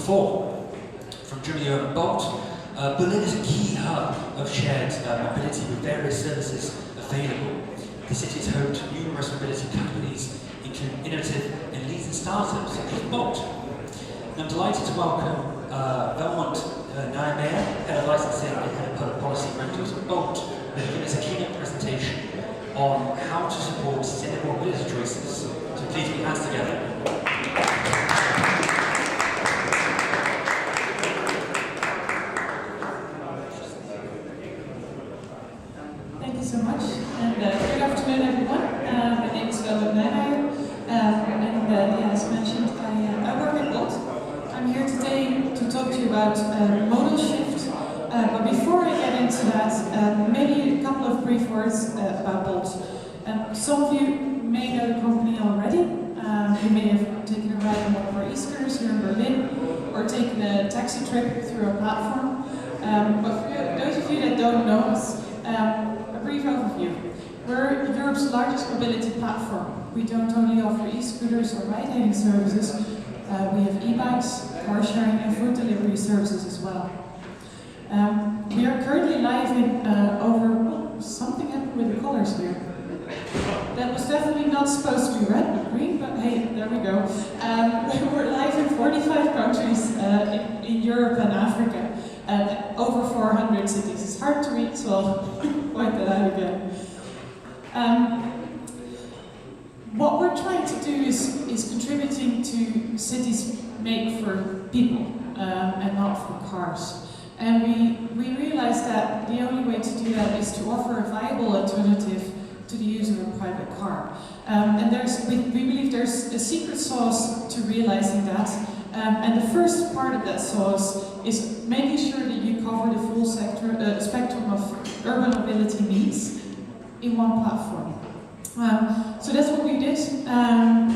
before. From Drumeo and Bolt, Berlin is a key hub of shared mobility with various services available. The city is home to numerous mobility companies, including innovative and leading startups such as Bolt. And I'm delighted to welcome Belmont Nijmeijer, Head of Licensing and Head of Public Policy Rentals at Bolt, who will give us a keynote presentation on how to support sustainable mobility choices. So please put your hands together. Thank you so much, and good afternoon, everyone. My name is Belmont Nijmeijer, and as mentioned, I work at Bolt. I'm here today to talk to you about modal shift, but before I get into that, maybe a couple of brief words about Bolt. Some of you may know the company already. You may have taken a ride on one of our e-scooters here in Berlin, or taken a taxi trip through our platform. But for those of you that don't know us, a brief overview. We're Europe's largest mobility platform. We don't only offer e-scooters or ride-hailing services, we have e-bikes, car sharing and food delivery services as well. We are currently live in something happened with the colors here. That was definitely not supposed to be red, but green, but hey, there we go. We're live in 45 countries in Europe and Africa, over 400 cities. It's hard to read, so I'll point that out again. What we're trying to do is contributing to cities made for people and not for cars. And we realize that the only way to do that is to offer a viable alternative to the use of a private car. And we believe there's a secret sauce to realizing that. And the first part of that sauce is making sure that you cover the full spectrum of urban mobility needs in one platform. So that's what we did.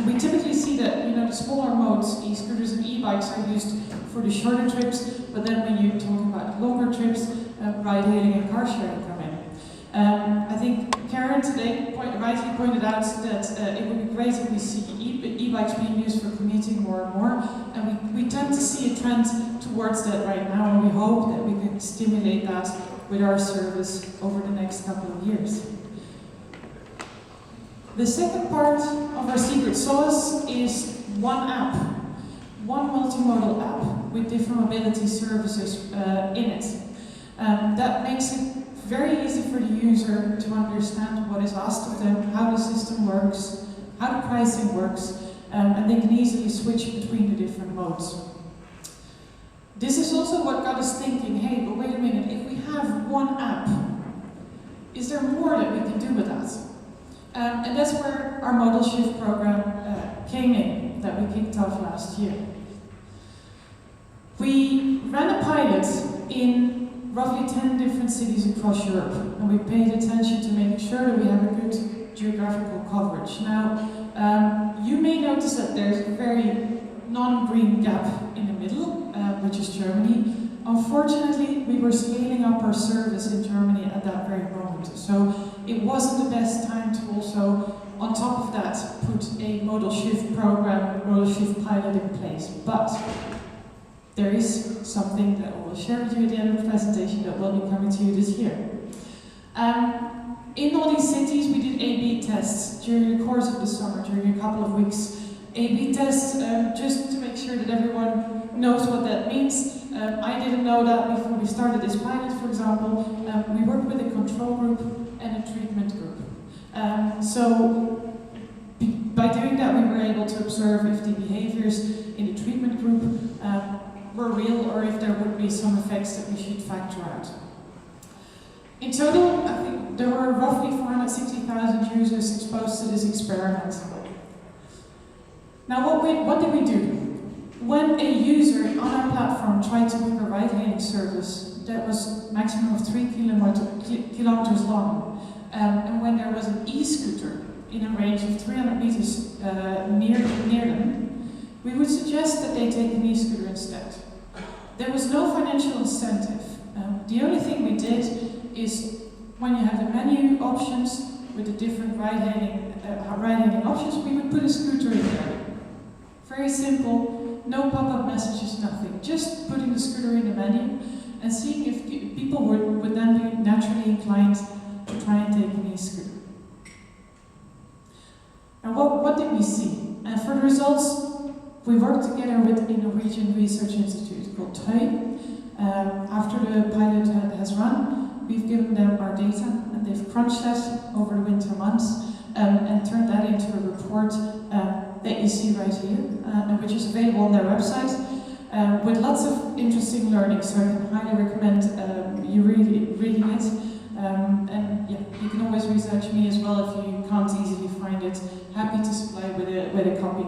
We typically see that the smaller modes, e-scooters and e-bikes, are used for the shorter trips, but then when you talk about longer trips, ride-hailing and car sharing come in. I think Karen today rightly pointed out that it would be great if we see e-bikes being used for commuting more and more, and we tend to see a trend towards that right now, and we hope that we can stimulate that with our service over the next couple of years. The second part of our secret sauce is one app, one multimodal app with different mobility services in it. That makes it very easy for the user to understand what is asked of them, how the system works, how the pricing works, and they can easily switch between the different modes. This is also what got us thinking, hey, but wait a minute, if we have one app, is there more that we can do with that? And that's where our Modal Shift program came in, that we kicked off last year. We ran a pilot in roughly 10 different cities across Europe, and we paid attention to making sure that we have a good geographical coverage. Now, you may notice that there's a very non-green gap in the middle, which is Germany. Unfortunately, we were scaling up our service in Germany at that very moment, so it wasn't the best time to also, on top of that, put a modal shift program, modal shift pilot in place. But there is something that I will share with you at the end of the presentation that will be coming to you this year. In all these cities, we did A/B tests during the course of the summer, during a couple of weeks. A/B tests, just to make sure that everyone knows what that means. I didn't know that before we started this pilot, for example. We worked with a control group and a treatment group. So by doing that, we were able to observe if the behaviors in the treatment group were real, or if there would be some effects that we should factor out. In total, I think there were roughly 460,000 users exposed to this experiment. Now, what did we do? When a user on our platform tried to book a ride-hailing service that was maximum of 3 kilometers long, and when there was an e-scooter in a range of 300 meters near them, we would suggest that they take an e-scooter instead. There was no financial incentive. The only thing we did is, when you have the menu options with the different ride-hailing options, we would put a scooter in there. Very simple. no pop-up messages, nothing. Just putting the scooter in the menu and seeing if people would then be naturally inclined to try and take an e-scooter. And what did we see? And for the results, we worked together with the Norwegian Research Institute called TØI. After the pilot has run, we've given them our data, and they've crunched that over the winter months and turned that into a report that you see right here, which is available on their website, with lots of interesting learning. So I can highly recommend you reading it. And yeah, you can always research me as well if you can't easily find it. Happy to supply with a copy.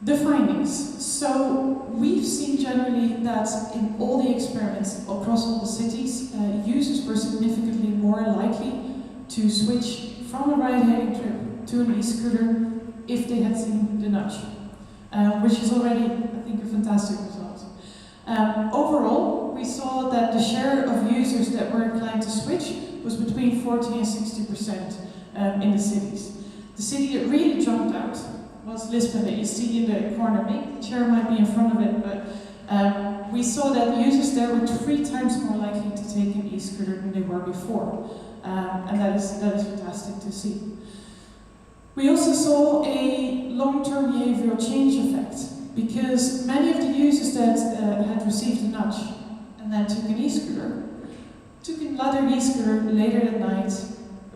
The findings. So we've seen generally that in all the experiments across all the cities, users were significantly more likely to switch from a ride-hailing trip to an e-scooter if they had seen the nudge, which is already, I think, a fantastic result. Overall, we saw that the share of users that were inclined to switch was between 40 and 60% in the cities. The city that really jumped out was Lisbon, that you see in the corner. Maybe the chair might be in front of it, but we saw that users there were 3 times more likely to take an e-scooter than they were before. And that is fantastic to see. We also saw a long-term behavioral change effect, because many of the users that had received a nudge and then took an e-scooter, took another e-scooter later at night,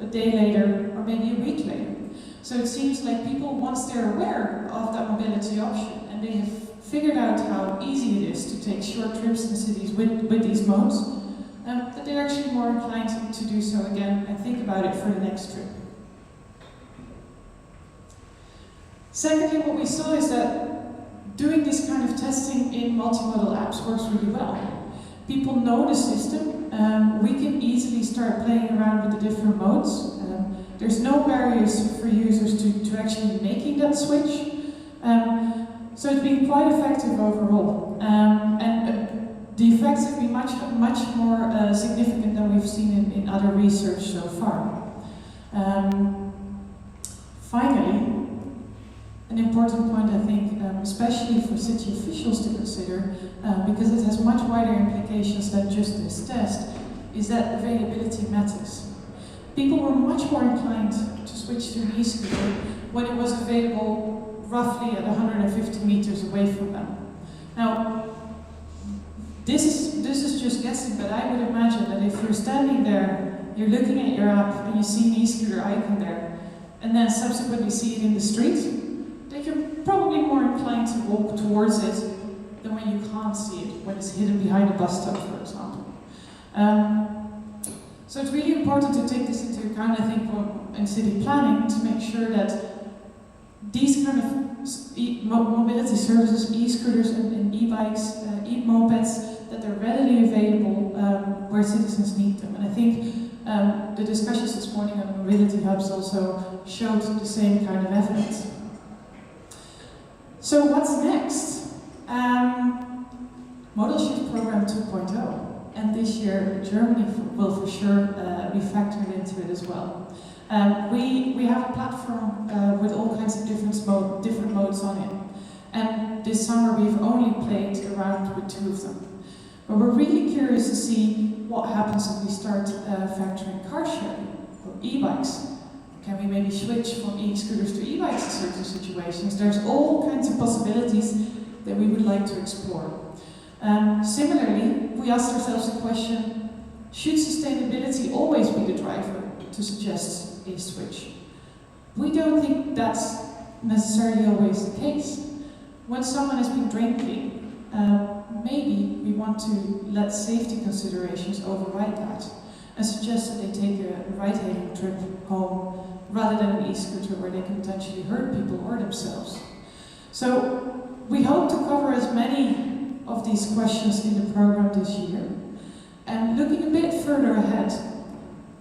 a day later, or maybe a week later. So it seems like people, once they're aware of that mobility option and they have figured out how easy it is to take short trips in cities with these modes, that they're actually more inclined to do so again and think about it for the next trip. Secondly, what we saw is that doing this kind of testing in multimodal apps works really well. People know the system. We can easily start playing around with the different modes. There's no barriers for users to actually making that switch. So it's been quite effective overall. And the effects have been much more significant than we've seen in other research so far. Finally, an important point, I think, especially for city officials to consider, because it has much wider implications than just this test, is that availability matters. People were much more inclined to switch to an e-scooter when it was available roughly at 150 meters away from them. Now, this is just guessing, but I would imagine that if you're standing there, you're looking at your app and you see an e-scooter icon there, and then subsequently see it in the street, that you're probably more inclined to walk towards it than when you can't see it, when it's hidden behind a bus stop, for example. So it's really important to take this into account, I think, in city planning, to make sure that these kind of mobility services, e-scooters and e-bikes, e-mopeds, that they're readily available where citizens need them. And I think the discussions this morning on mobility hubs also showed the same kind of evidence. So what's next? Modal Shift Program 2.0. And this year, Germany will for sure be factored into it as well. We have a platform with all kinds of different modes on it. And this summer we've only played around with 2 of them. But we're really curious to see what happens if we start factoring car sharing or e-bikes. Can we maybe switch from e-scooters to e-bikes in certain situations? There's all kinds of possibilities that we would like to explore. Similarly, we asked ourselves the question, should sustainability always be the driver to suggest a switch? We don't think that's necessarily always the case. When someone has been drinking, maybe we want to let safety considerations override that and suggest that they take a ride-hailing trip home rather than an e-scooter where they can potentially hurt people or themselves. So we hope to cover as many of these questions in the program this year. And looking a bit further ahead,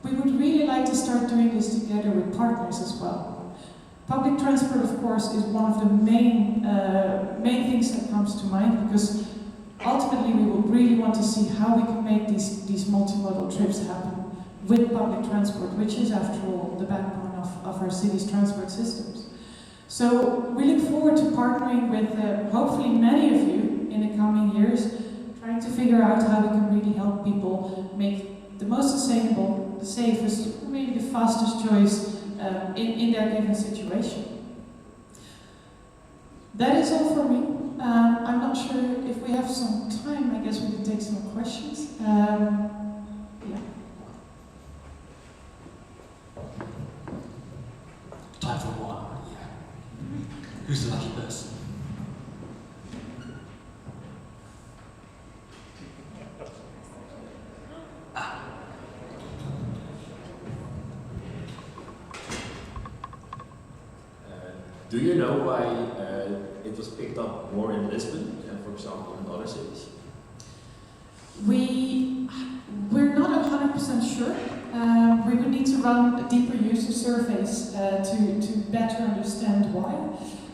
we would really like to start doing this together with partners as well. Public transport, of course, is one of the main things that comes to mind, because ultimately we will really want to see how we can make these multimodal trips happen with public transport, which is, after all, the backbone of our city's transport systems. So we look forward to partnering with hopefully many of you in the coming years, trying to figure out how we can really help people make the most sustainable, the safest, maybe the fastest choice in their given situation. That is all for me. I'm not sure if we have some time. I guess we can take some questions. Yeah. Time for one. Yeah. Who's the lucky person? Do you know why it was picked up more in Lisbon than, for example, in other cities? We're not 100% sure. We would need to run deeper user surveys to better understand why.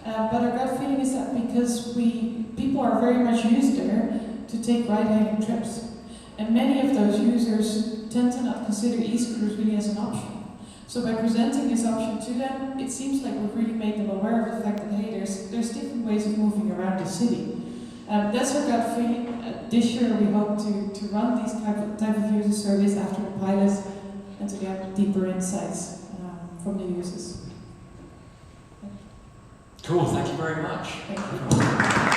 But our gut feeling is that because people are very much used there to take ride-hailing trips, and many of those users tend to not consider e-scooters really as an option. So by presenting this option to them, it seems like we've really made them aware of the fact that, hey, there's different ways of moving around the city. That's our gut feeling. This year we hope to run these type of user surveys after the pilots and to get deeper insights from the users. Cool, thank you very much. Thank you.